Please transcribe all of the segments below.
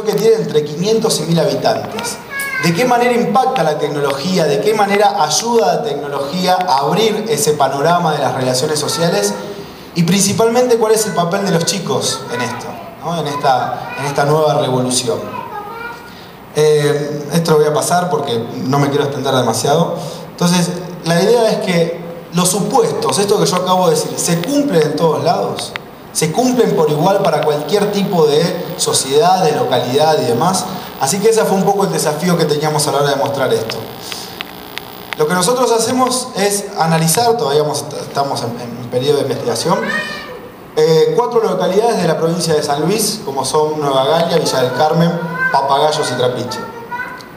que tiene entre 500 y 1000 habitantes. ¿De qué manera impacta la tecnología? ¿De qué manera ayuda la tecnología a abrir ese panorama de las relaciones sociales? Y principalmente, ¿cuál es el papel de los chicos en esto, ¿no? en esta nueva revolución? Esto lo voy a pasar porque no me quiero extender demasiado. Entonces, la idea es que los supuestos, esto que yo acabo de decir, ¿se cumplen en todos lados? ¿Se cumplen por igual para cualquier tipo de sociedad, de localidad y demás? Así que ese fue un poco el desafío que teníamos a la hora de mostrar esto. Lo que nosotros hacemos es analizar, todavía estamos en periodo de investigación, 4 localidades de la provincia de San Luis, como son Nueva Galia, Villa del Carmen, Papagayos y Trapiche.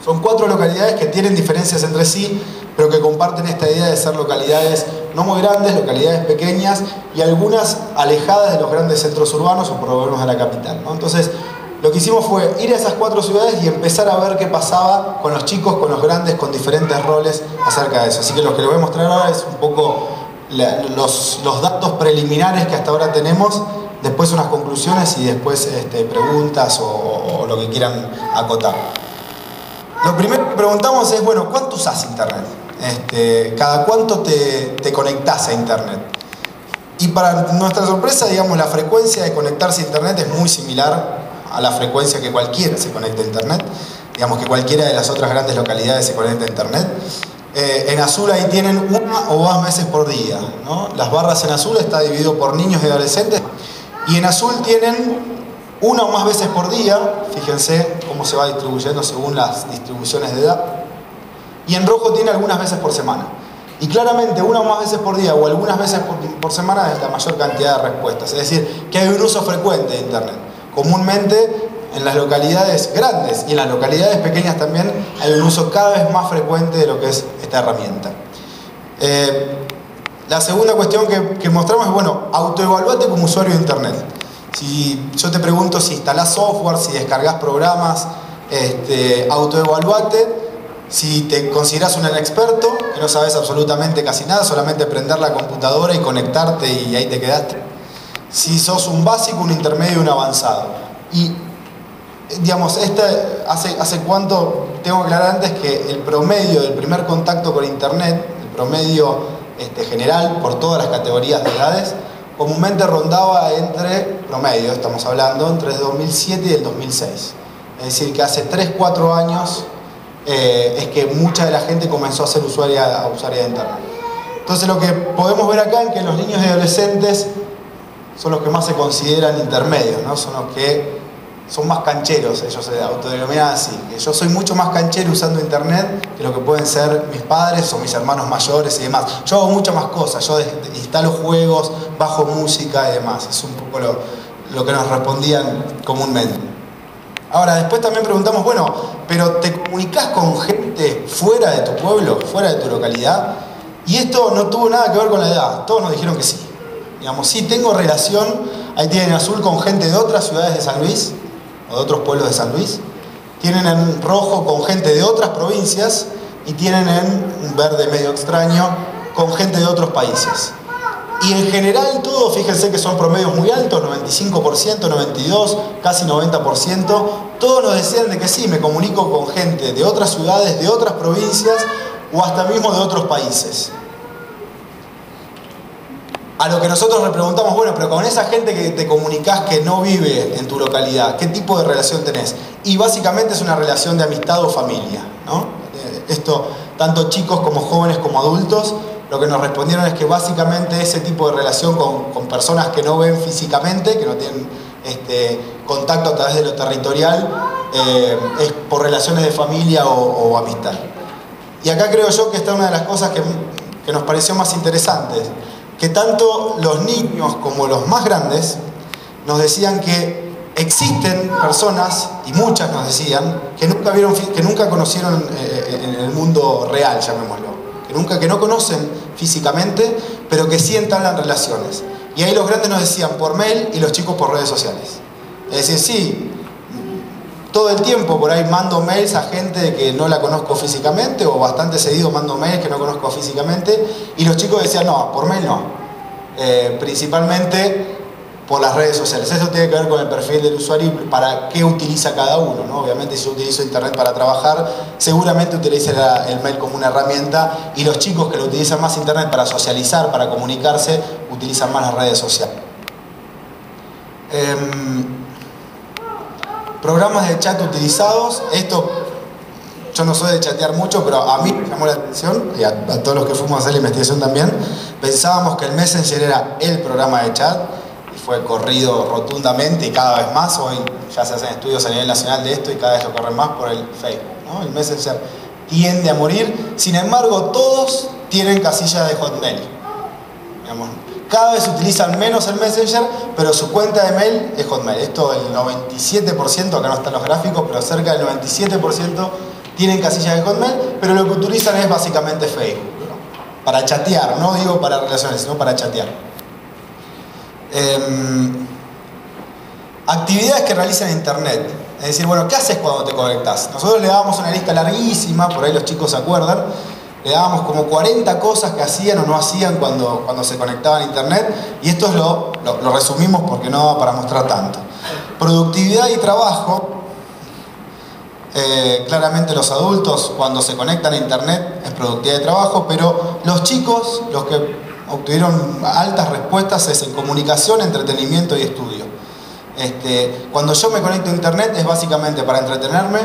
Son 4 localidades que tienen diferencias entre sí, pero que comparten esta idea de ser localidades no muy grandes, localidades pequeñas y algunas alejadas de los grandes centros urbanos o por lo menos de la capital, ¿no? Entonces, lo que hicimos fue ir a esas 4 ciudades y empezar a ver qué pasaba con los chicos, con los grandes, con diferentes roles acerca de eso. Así que lo que les voy a mostrar ahora es un poco los datos preliminares que hasta ahora tenemos, después unas conclusiones y después preguntas o lo que quieran acotar. Lo primero que preguntamos es, bueno, ¿cuánto usás internet? ¿Cada cuánto te conectás a internet? Y para nuestra sorpresa, digamos, la frecuencia de conectarse a internet es muy similar a la frecuencia que cualquiera se conecta a internet. Digamos que cualquiera de las otras grandes localidades se conecta a internet. En azul ahí tienen 1 o más veces por día, ¿no? Las barras en azul está dividido por niños y adolescentes. Y en azul tienen 1 o más veces por día, fíjense cómo se va distribuyendo según las distribuciones de edad. Y en rojo tiene algunas veces por semana. Y claramente 1 o más veces por día o algunas veces por semana es la mayor cantidad de respuestas. Es decir, que hay un uso frecuente de internet. Comúnmente en las localidades grandes y en las localidades pequeñas también hay un uso cada vez más frecuente de lo que es esta herramienta. La segunda cuestión que mostramos es, bueno, autoevaluate como usuario de internet. Si yo te pregunto si instalás software, si descargas programas, autoevaluate. Si te considerás un inexperto, que no sabes absolutamente casi nada, solamente prender la computadora y conectarte y ahí te quedaste. Si sos un básico, un intermedio y un avanzado. Y, digamos, hace cuánto, tengo que aclarar antes que el promedio del primer contacto con internet, el promedio general por todas las categorías de edades, comúnmente rondaba promedio, estamos hablando, entre el 2007 y el 2006. Es decir, que hace 3-4 años es que mucha de la gente comenzó a ser usuaria de internet. Entonces lo que podemos ver acá es que los niños y adolescentes son los que más se consideran intermedios, ¿no? Son los que son más cancheros, ellos se autodenominan así. Yo soy mucho más canchero usando internet que lo que pueden ser mis padres o mis hermanos mayores y demás. Yo hago muchas más cosas, yo instalo juegos, bajo música y demás. Es un poco lo que nos respondían comúnmente. Ahora, después también preguntamos, bueno, ¿pero te comunicás con gente fuera de tu pueblo, fuera de tu localidad? Y esto no tuvo nada que ver con la edad, todos nos dijeron que sí. Digamos, sí, tengo relación, ahí tienen en azul, con gente de otras ciudades de San Luis, o de otros pueblos de San Luis. Tienen en rojo con gente de otras provincias y tienen en un verde medio extraño con gente de otros países. Y en general todo, fíjense que son promedios muy altos, 95%, 92%, casi 90%. Todos nos decían de que sí, me comunico con gente de otras ciudades, de otras provincias o hasta mismo de otros países. A lo que nosotros le preguntamos, bueno, pero con esa gente que te comunicás que no vive en tu localidad, ¿qué tipo de relación tenés? Y básicamente es una relación de amistad o familia, ¿no? Esto, tanto chicos como jóvenes como adultos, lo que nos respondieron es que básicamente ese tipo de relación con personas que no ven físicamente, que no tienen contacto a través de lo territorial, es por relaciones de familia o amistad. Y acá creo yo que está una de las cosas que nos pareció más interesantes, que tanto los niños como los más grandes nos decían que existen personas, y muchas nos decían, que nunca conocieron en el mundo real, llamémoslo. Que no conocen físicamente, pero que sí entablan relaciones. Y ahí los grandes nos decían por mail y los chicos por redes sociales. Es decir, sí, todo el tiempo por ahí mando mails a gente que no la conozco físicamente, o bastante seguido mando mails que no conozco físicamente, y los chicos decían, no, por mail no. Principalmente por las redes sociales. Eso tiene que ver con el perfil del usuario y para qué utiliza cada uno, ¿no? Obviamente, si yo utilizo Internet para trabajar, seguramente utilice el mail como una herramienta, y los chicos que lo utilizan más Internet para socializar, para comunicarse, utilizan más las redes sociales. Programas de chat utilizados. Esto, yo no soy de chatear mucho, pero a mí me llamó la atención, y a todos los que fuimos a hacer la investigación también. Pensábamos que el Messenger era el programa de chat, y fue corrido rotundamente, y cada vez más. Hoy ya se hacen estudios a nivel nacional de esto, y cada vez lo corren más por el Facebook, ¿no? El Messenger tiende a morir. Sin embargo, todos tienen casillas de Hotmail. Digamos, cada vez utilizan menos el Messenger, pero su cuenta de mail es Hotmail. Esto, el 97%, acá no están los gráficos, pero cerca del 97% tienen casillas de Hotmail, pero lo que utilizan es básicamente Facebook, ¿no? Para chatear, no digo para relaciones, sino para chatear. Actividades que realizan en Internet. Es decir, bueno, ¿qué haces cuando te conectás? Nosotros le dábamos una lista larguísima, por ahí los chicos se acuerdan. Le dábamos como 40 cosas que hacían o no hacían cuando se conectaban a Internet, y esto lo resumimos porque no da para mostrar tanto. Productividad y trabajo. Claramente los adultos, cuando se conectan a Internet, es productividad y trabajo, pero los chicos, los que obtuvieron altas respuestas, es en comunicación, entretenimiento y estudio. Cuando yo me conecto a Internet es básicamente para entretenerme,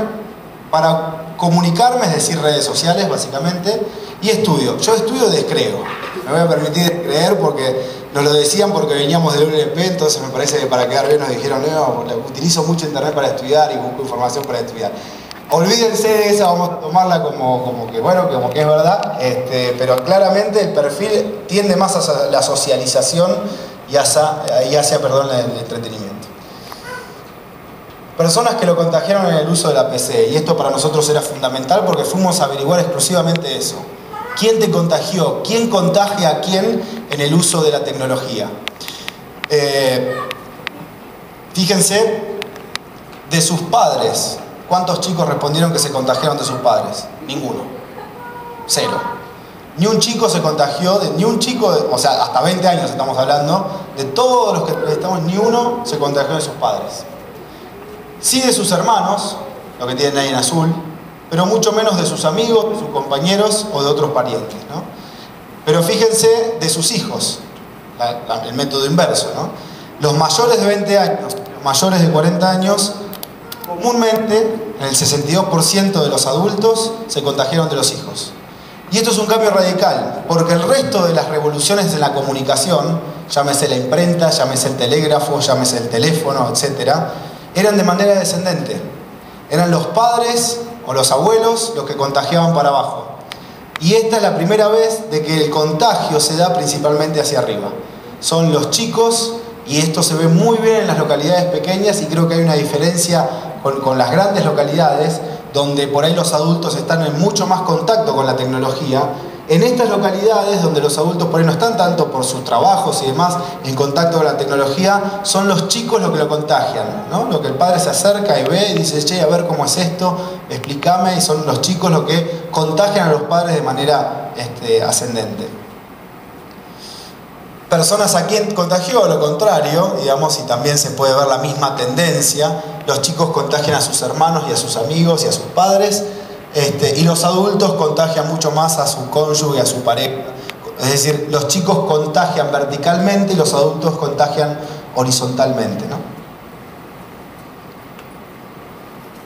para comunicarme, es decir, redes sociales básicamente, y estudio. Yo estudio descreo. Me voy a permitir descreer porque nos lo decían porque veníamos del UNP, entonces me parece que para quedar bien nos dijeron, no, utilizo mucho Internet para estudiar y busco información para estudiar. Olvídense de esa, vamos a tomarla como que bueno, como que es verdad, pero claramente el perfil tiende más a la socialización y hacia el entretenimiento. Personas que lo contagiaron en el uso de la PC, y esto para nosotros era fundamental porque fuimos a averiguar exclusivamente eso. ¿Quién te contagió? ¿Quién contagia a quién en el uso de la tecnología? Fíjense, de sus padres, ¿cuántos chicos respondieron que se contagiaron de sus padres? Ninguno. 0. Ni un chico se contagió, o sea, hasta 20 años estamos hablando, de todos los que estamos, ni uno se contagió de sus padres. Sí de sus hermanos, lo que tienen ahí en azul, pero mucho menos de sus amigos, de sus compañeros o de otros parientes, ¿no? Pero fíjense de sus hijos, el método inverso, ¿no? Los mayores de 20 años, los mayores de 40 años, comúnmente, en el 62% de los adultos, se contagiaron de los hijos. Y esto es un cambio radical, porque el resto de las revoluciones en la comunicación, llámese la imprenta, llámese el telégrafo, llámese el teléfono, etcétera, eran de manera descendente. Eran los padres o los abuelos los que contagiaban para abajo. Y esta es la primera vez de que el contagio se da principalmente hacia arriba. Son los chicos, y esto se ve muy bien en las localidades pequeñas, y creo que hay una diferencia con las grandes localidades, donde por ahí los adultos están en mucho más contacto con la tecnología. En estas localidades donde los adultos por ahí no están tanto por sus trabajos y demás en contacto con la tecnología, son los chicos los que lo contagian, ¿no? Lo que el padre se acerca y ve y dice, che, a ver cómo es esto, explícame, y son los chicos los que contagian a los padres de manera ascendente. Personas a quien contagió, lo contrario, digamos, y también se puede ver la misma tendencia, los chicos contagian a sus hermanos y a sus amigos y a sus padres, y los adultos contagian mucho más a su cónyuge y a su pareja. Es decir, los chicos contagian verticalmente y los adultos contagian horizontalmente, ¿no?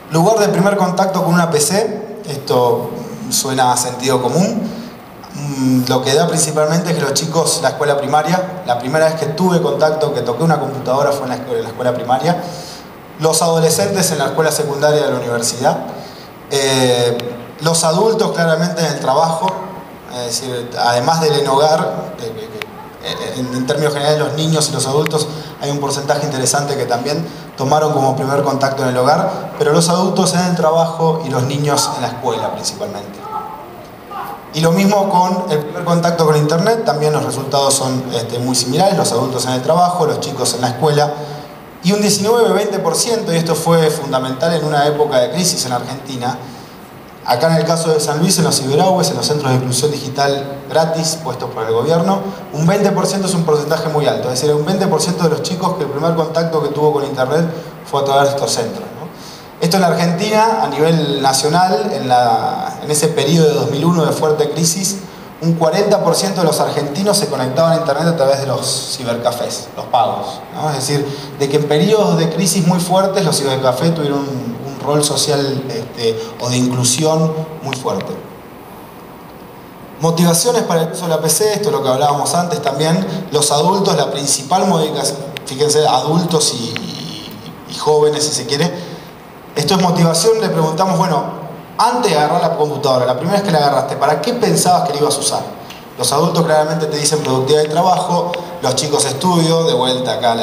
Lugar de primer contacto con una PC, esto suena a sentido común. Lo que da principalmente es que los chicos, la escuela primaria, la primera vez que tuve contacto, que toqué una computadora fue en la escuela primaria. Los adolescentes en la escuela secundaria de la universidad. Los adultos claramente en el trabajo, es decir, además del en hogar, en términos generales los niños y los adultos hay un porcentaje interesante que también tomaron como primer contacto en el hogar, pero los adultos en el trabajo y los niños en la escuela principalmente. Y lo mismo con el primer contacto con Internet, también los resultados son muy similares, los adultos en el trabajo, los chicos en la escuela. Y un 19-20%, y esto fue fundamental en una época de crisis en Argentina, Acá en el caso de San Luis, en los ciberaues, en los centros de inclusión digital gratis puestos por el gobierno, un 20% es un porcentaje muy alto, es decir, un 20% de los chicos que el primer contacto que tuvo con internet fue a través de estos centros, ¿no? Esto en la Argentina, a nivel nacional, en ese periodo de 2001 de fuerte crisis, un 40% de los argentinos se conectaban a internet a través de los cibercafés, los pagos, ¿no? Es decir, de que en periodos de crisis muy fuertes los cibercafés tuvieron un rol social o de inclusión muy fuerte. Motivaciones para el uso de la PC, esto es lo que hablábamos antes también. Los adultos, la principal motivación, fíjense, adultos y jóvenes si se quiere. Esto es motivación, le preguntamos, bueno, antes de agarrar la computadora, la primera vez que la agarraste, ¿para qué pensabas que la ibas a usar? Los adultos claramente te dicen productividad de trabajo, los chicos estudio, de vuelta acá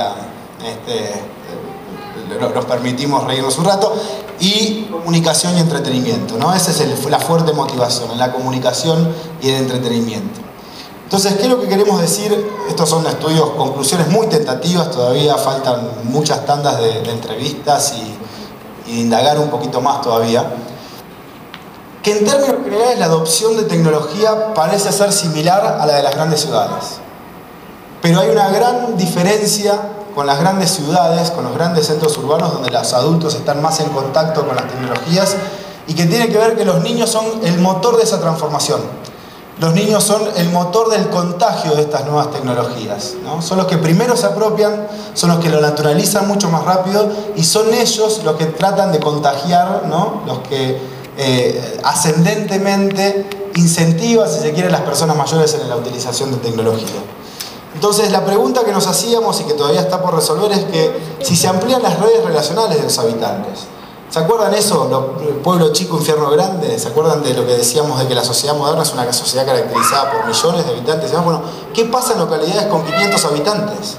nos permitimos reírnos un rato, y comunicación y entretenimiento, ¿no? Esa es la fuerte motivación, en la comunicación y el entretenimiento. Entonces, ¿qué es lo que queremos decir? Estos son estudios, conclusiones muy tentativas, todavía faltan muchas tandas de entrevistas y de indagar un poquito más todavía. Que en términos generales la adopción de tecnología parece ser similar a la de las grandes ciudades. Pero hay una gran diferencia con las grandes ciudades, con los grandes centros urbanos donde los adultos están más en contacto con las tecnologías y que tiene que ver que los niños son el motor de esa transformación. Los niños son el motor del contagio de estas nuevas tecnologías, ¿no? Son los que primero se apropian, son los que lo naturalizan mucho más rápido y son ellos los que tratan de contagiar, ¿no? Los que ascendentemente incentivan, si se quiere, a las personas mayores en la utilización de tecnología. Entonces, la pregunta que nos hacíamos y que todavía está por resolver es que si se amplían las redes relacionales de los habitantes. ¿Se acuerdan eso? Pueblo chico, infierno grande. ¿Se acuerdan de lo que decíamos de que la sociedad moderna es una sociedad caracterizada por millones de habitantes? Bueno, ¿qué pasa en localidades con 500 habitantes?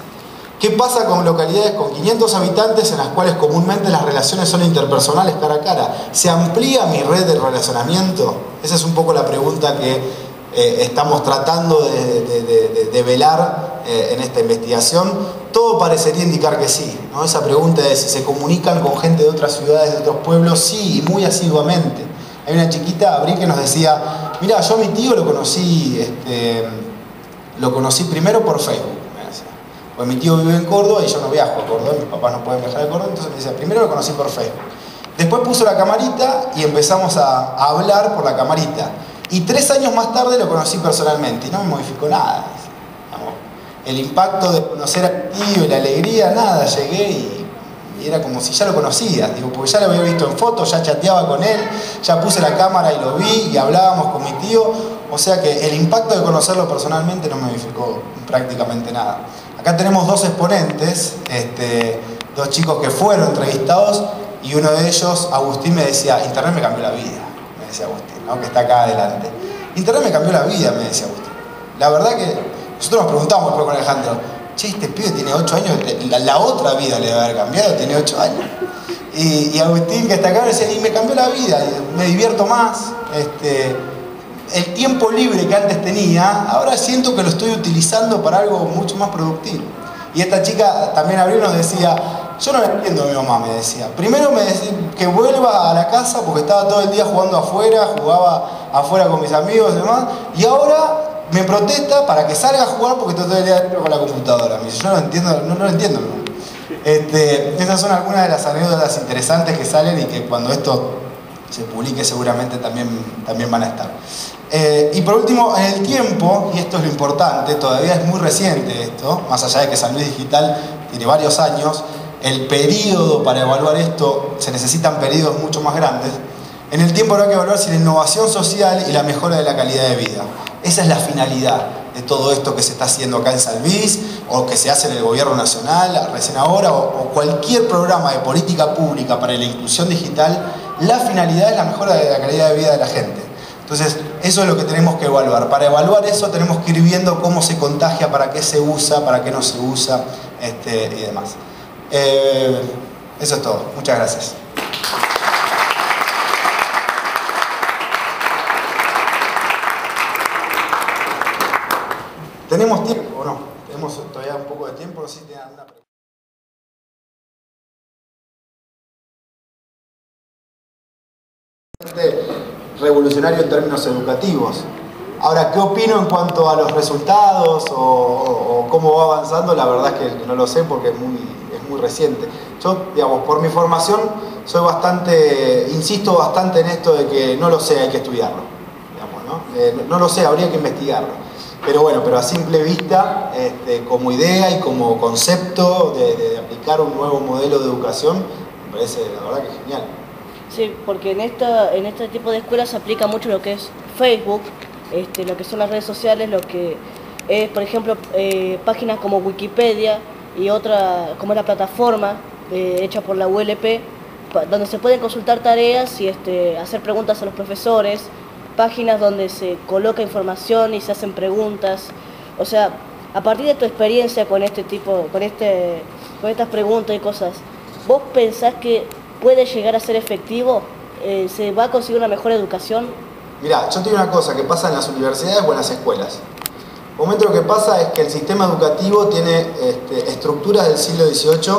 ¿Qué pasa con localidades con 500 habitantes en las cuales comúnmente las relaciones son interpersonales cara a cara? ¿Se amplía mi red de relacionamiento? Esa es un poco la pregunta que estamos tratando de velar en esta investigación. Todo parecería indicar que sí, ¿no? Esa pregunta de si se comunican con gente de otras ciudades, de otros pueblos, sí, y muy asiduamente. Hay una chiquita, Abril, que nos decía, mira, yo a mi tío lo conocí primero por Facebook. Pues mi tío vive en Córdoba y yo no viajo a Córdoba, mis papás no pueden viajar a Córdoba, entonces me decía, primero lo conocí por Facebook. Después puso la camarita y empezamos a hablar por la camarita. Y 3 años más tarde lo conocí personalmente y no me modificó nada. El impacto de conocer a mi tío y la alegría, nada, llegué y era como si ya lo conocía, digo, porque ya lo había visto en fotos, ya chateaba con él, ya puse la cámara y lo vi y hablábamos con mi tío. O sea que el impacto de conocerlo personalmente no me modificó prácticamente nada. Acá tenemos 2 exponentes, 2 chicos que fueron entrevistados y uno de ellos, Agustín, me decía, Internet me cambió la vida, me decía Agustín, ¿no? Que está acá adelante. Internet me cambió la vida, me decía Agustín. La verdad que nosotros nos preguntamos después con Alejandro, che, este pibe tiene 8 años, la otra vida le debe haber cambiado, tiene 8 años. Y Agustín, que está acá, me decía, y me cambió la vida, me divierto más, el tiempo libre que antes tenía, ahora siento que lo estoy utilizando para algo mucho más productivo. Y esta chica también abrió y nos decía, yo no la entiendo a mi mamá, me decía. Primero me decía que vuelva a la casa porque estaba todo el día jugando afuera, jugaba afuera con mis amigos y demás, y ahora me protesta para que salga a jugar porque está todo el día dentro con la computadora. Me dice, yo no lo entiendo, no lo entiendo. Esas son algunas de las anécdotas interesantes que salen y que cuando esto se publique seguramente también van a estar. Y por último, en el tiempo, y esto es lo importante, todavía es muy reciente esto, más allá de que San Luis Digital tiene varios años, el periodo para evaluar esto, se necesitan periodos mucho más grandes. En el tiempo habrá que evaluar si la innovación social y la mejora de la calidad de vida. Esa es la finalidad de todo esto que se está haciendo acá en San Luis, o que se hace en el gobierno nacional, recién ahora, o cualquier programa de política pública para la inclusión digital. La finalidad es la mejora de la calidad de vida de la gente. Entonces, eso es lo que tenemos que evaluar. Para evaluar eso tenemos que ir viendo cómo se contagia, para qué se usa, para qué no se usa, y demás. Eso es todo. Muchas gracias. ¿Tenemos tiempo o no? Tenemos todavía un poco de tiempo, no sé si tienen alguna pregunta. revolucionario en términos educativos. Ahora, ¿qué opino en cuanto a los resultados o cómo va avanzando? La verdad es que no lo sé porque es muy reciente. Yo, digamos, por mi formación, insisto bastante en esto de que no lo sé, hay que estudiarlo. Digamos, ¿no? No lo sé, habría que investigarlo. Pero bueno, pero a simple vista, como idea y como concepto de aplicar un nuevo modelo de educación, me parece la verdad que genial. Sí, porque en este tipo de escuelas se aplica mucho lo que es Facebook, lo que son las redes sociales, lo que es, por ejemplo, páginas como Wikipedia y otra, como la plataforma hecha por la ULP, donde se pueden consultar tareas y hacer preguntas a los profesores, páginas donde se coloca información y se hacen preguntas. O sea, a partir de tu experiencia con con estas preguntas y cosas, ¿vos pensás que puede llegar a ser efectivo? ¿Se va a conseguir una mejor educación? Mirá, yo te digo una cosa que pasa en las universidades o en las escuelas. Un momento lo que pasa es que el sistema educativo tiene estructuras del siglo XVIII,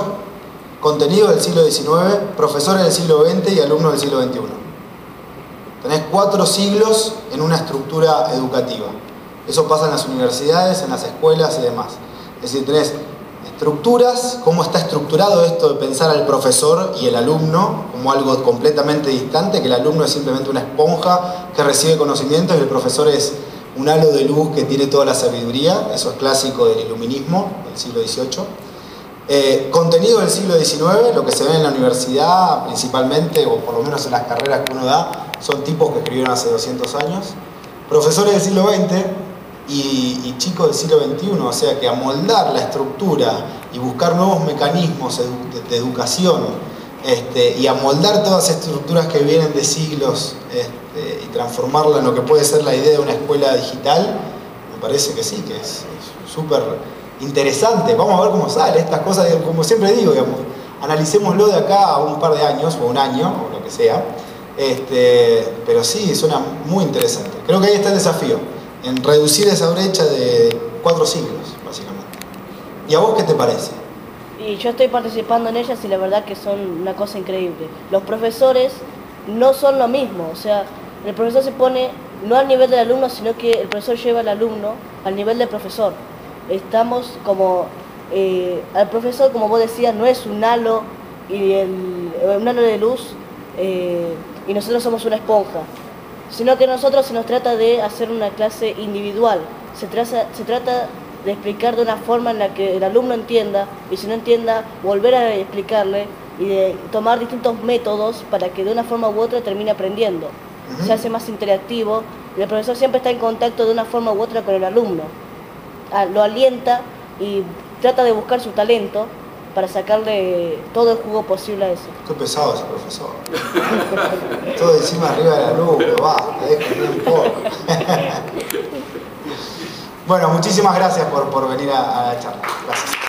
contenidos del siglo XIX, profesores del siglo XX y alumnos del siglo XXI. Tenés 4 siglos en una estructura educativa. Eso pasa en las universidades, en las escuelas y demás. Es decir, tenés estructuras, cómo está estructurado esto de pensar al profesor y el alumno como algo completamente distante, que el alumno es simplemente una esponja que recibe conocimientos y el profesor es un halo de luz que tiene toda la sabiduría. Eso es clásico del iluminismo del siglo XVIII. Contenido del siglo XIX, lo que se ve en la universidad principalmente, o por lo menos en las carreras que uno da, son tipos que escribieron hace 200 años. Profesores del siglo XX y chicos del siglo XXI, o sea que amoldar la estructura y buscar nuevos mecanismos de educación y amoldar todas las estructuras que vienen de siglos y transformarla en lo que puede ser la idea de una escuela digital, me parece que sí, que es súper interesante. Vamos a ver cómo sale estas cosas, como siempre digo, digamos, analicémoslo de acá a un par de años o un año o lo que sea, pero sí, suena muy interesante. Creo que ahí está el desafío, en reducir esa brecha de 4 siglos, básicamente. ¿Y a vos qué te parece? Y yo estoy participando en ellas y la verdad que son una cosa increíble. Los profesores no son lo mismo, o sea, el profesor se pone no al nivel del alumno, sino que el profesor lleva al alumno al nivel del profesor. Estamos como, al profesor, como vos decías, no es un halo, un halo de luz y nosotros somos una esponja, sino que nosotros se nos trata de hacer una clase individual, se trata de explicar de una forma en la que el alumno entienda, y si no entienda, volver a explicarle y de tomar distintos métodos para que de una forma u otra termine aprendiendo. Se hace más interactivo y el profesor siempre está en contacto de una forma u otra con el alumno. Lo alienta y trata de buscar su talento para sacarle todo el jugo posible a eso. Qué pesado ese profesor. Todo encima arriba del alumno, basta, déjame un poco. Bueno, muchísimas gracias por venir a la charla. Gracias.